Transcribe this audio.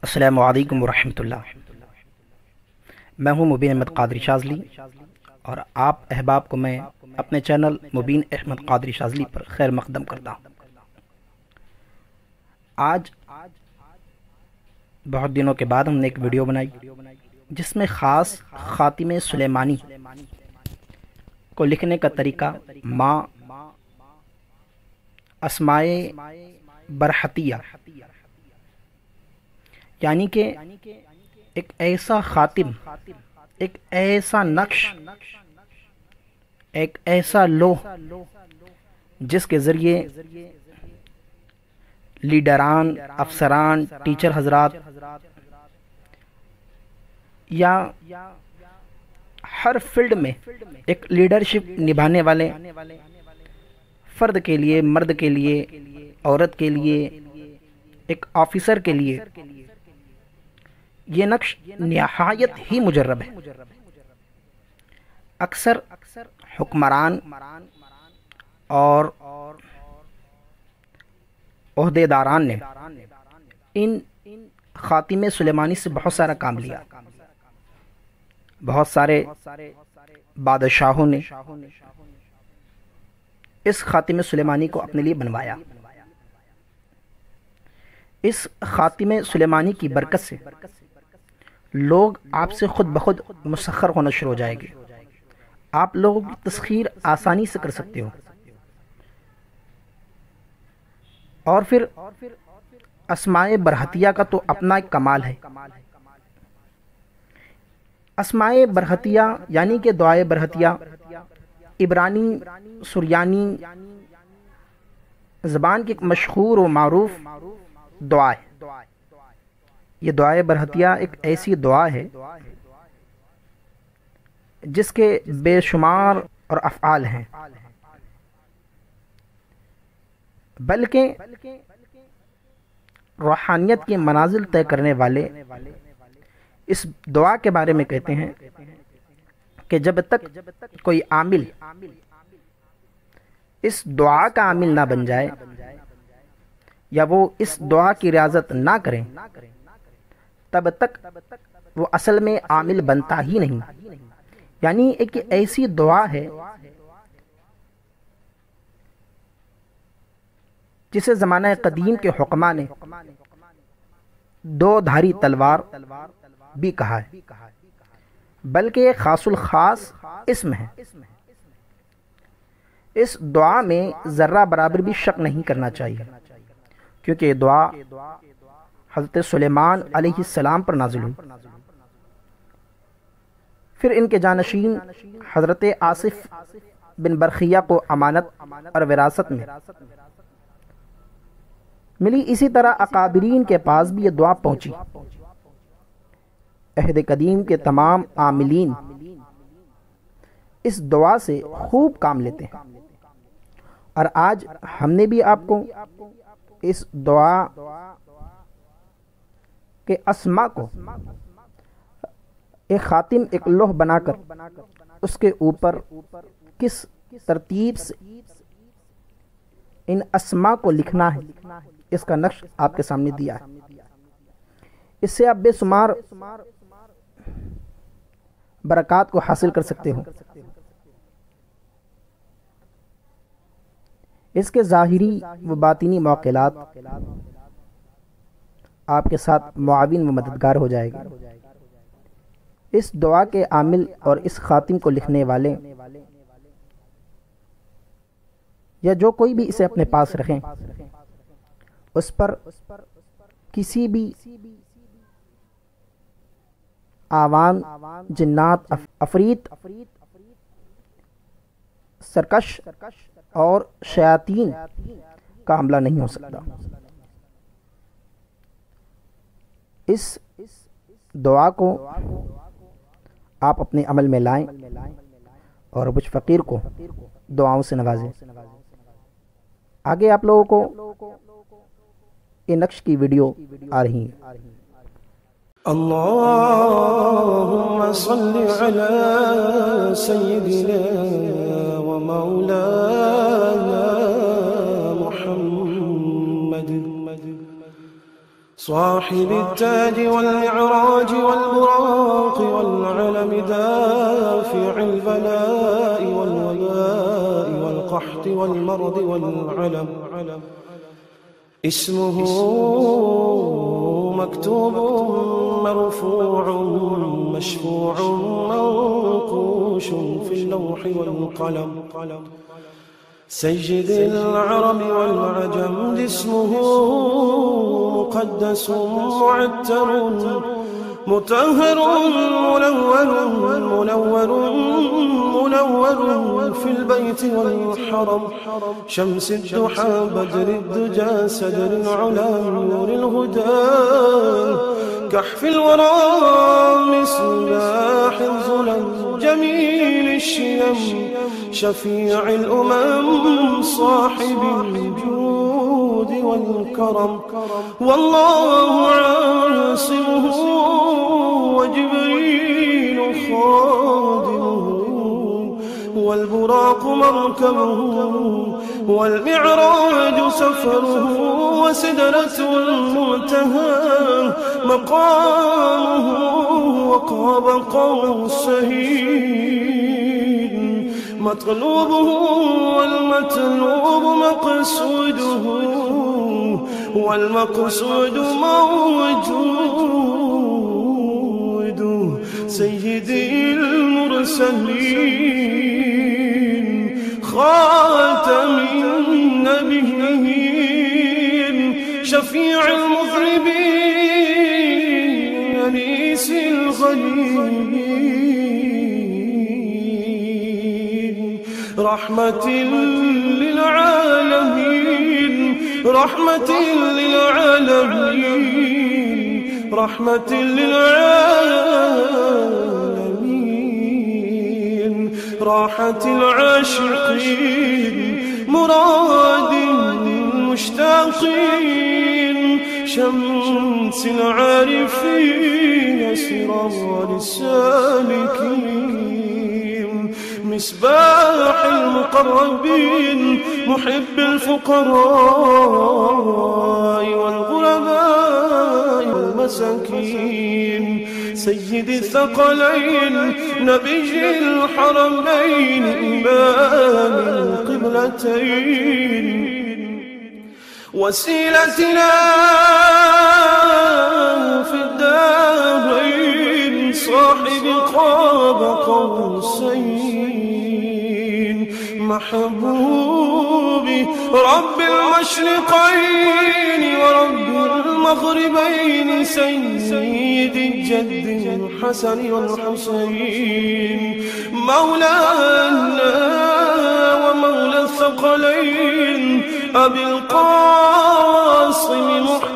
السلام علیکم ورحمۃ اللہ۔ میں ہوں مبین احمد قادری شاذلی اور آپ احباب کو میں اپنے چینل مبین احمد قادری شاذلی پر خیر مقدم کرتا ہوں۔ آج بہت دنوں کے بعد ہم نے ایک ویڈیو بنائی جس میں خاص خاتم سلیمانی کو لکھنے کا طریقہ ماں اسمائے برحتیہ یعنی کہ ایک ایسا خاتم، ایک ایسا نقش، ایک ایسا لوح جس کے ذریعے لیڈران، افسران، ٹیچر حضرات یا ہر فیلڈ میں ایک لیڈرشپ نبھانے والے فرد کے لیے، مرد کے لیے، عورت کے لیے، ایک آفیسر کے لیے یہ نقش نہایت ہی مجرب ہے۔ اکثر حکمران اور عہدیداران نے ان خاتم سلیمانی سے بہت سارا کام لیا۔ بہت سارے بادشاہوں نے اس خاتم سلیمانی کو اپنے لیے بنوایا۔ اس خاتم سلیمانی کی برکت سے لوگ آپ سے خود بخود مسخر ہونا شروع ہو جائیں گے۔ آپ لوگوں کی تسخیر آسانی سے کر سکتے ہو۔ اور پھر اسمائے برحتیہ کا تو اپنا ایک کمال ہے۔ اسمائے برحتیہ یعنی کہ دعائے برحتیہ عبرانی سریانی زبان کی ایک مشہور و معروف دعا ہے۔ یہ دعائے برحتیہ ایک ایسی دعا ہے جس کے بے شمار اور افعال ہیں، بلکہ روحانیت کے منازل طے کرنے والے اس دعا کے بارے میں کہتے ہیں کہ جب تک کوئی عامل اس دعا کا عامل نہ بن جائے یا وہ اس دعا کی ریاضت نہ کریں تب تک وہ اصل میں عامل بنتا ہی نہیں۔ یعنی ایک ایسی دعا ہے جسے زمانہ قدیم کے حکماء نے دو دھاری تلوار بھی کہا ہے، بلکہ یہ خاص الخاص اسم ہے۔ اس دعا میں ذرہ برابر بھی شک نہیں کرنا چاہیے، کیونکہ یہ دعا حضرت سلیمان علیہ السلام پر نازل ہوئی، پھر ان کے جانشین حضرت آصف بن برخیہ کو امانت اور وراثت میں ملی۔ اسی طرح اکابرین کے پاس بھی یہ دعا پہنچی۔ عہد قدیم کے تمام عاملین اس دعا سے خوب کام لیتے ہیں، اور آج ہم نے بھی آپ کو اس دعا کے اسما کو ایک خاتم، ایک لوح بنا کر اس کے اوپر کس ترتیب سے ان اسما کو لکھنا ہے اس کا نقش آپ کے سامنے دیا ہے۔ اس سے آپ بے شمار برکات کو حاصل کر سکتے ہو۔ اس کے ظاہری و باطنی موقعات آپ کے ساتھ معاون و مددگار ہو جائے گا۔ اس دعا کے عامل اور اس خاتم کو لکھنے والے یا جو کوئی بھی اسے اپنے پاس رکھیں، اس پر کسی بھی آوان، جنات، عفریت، سرکش اور شیاطین کا حملہ نہیں ہو سکتا۔ اس دعا کو آپ اپنے عمل میں لائیں اور مجھ فقیر کو دعاؤں سے نوازیں۔ آگے آپ لوگوں کو یہ نقش کی ویڈیو آ رہی ہے۔ اللهم صل على سيدنا ومولانا محمد صاحب التاج والمعراج والبراق والعلم دافع البلاء والوباء والقحط والمرض والعلم، اسمه مكتوب مرفوع مشفوع منقوش في اللوح والقلم. سيد العرب والعجم جسمه مقدس معتر مطهر منور في البيت والحرم. شمس الضحى بدر الدجى سدر العلا نور الهدى كحف الورى مصباح الظلم جميل الشيم شفيع الأمم صاحب الجود والكرم. والله عاصمه وجبريل خادمه والبراق مركبه والمعراج سفره وسدرة المنتهى مقامه وقاب قوسين مطلوبه والمطلوب مقصوده والمقصود موجود. سيدي المرسلين خاتم النبيين شفيع المذنبين أنيس الغليل رحمة للعالمين رحمة للعالمين رحمة للعالمين راحة العاشقين مراد المشتاقين شمس العارفين سراج السالكين مصباح المقربين محب الفقراء والغرباء والمساكين سيد الثقلين نبي الحرمين إمام القبلتين وسيلتنا في الدارين صاحب قاب قوسين محبوبي رب المشرقين ورب المغربين سيد الجد الحسن والحسين مولانا ومولى الثقلين أبي القاسم محمد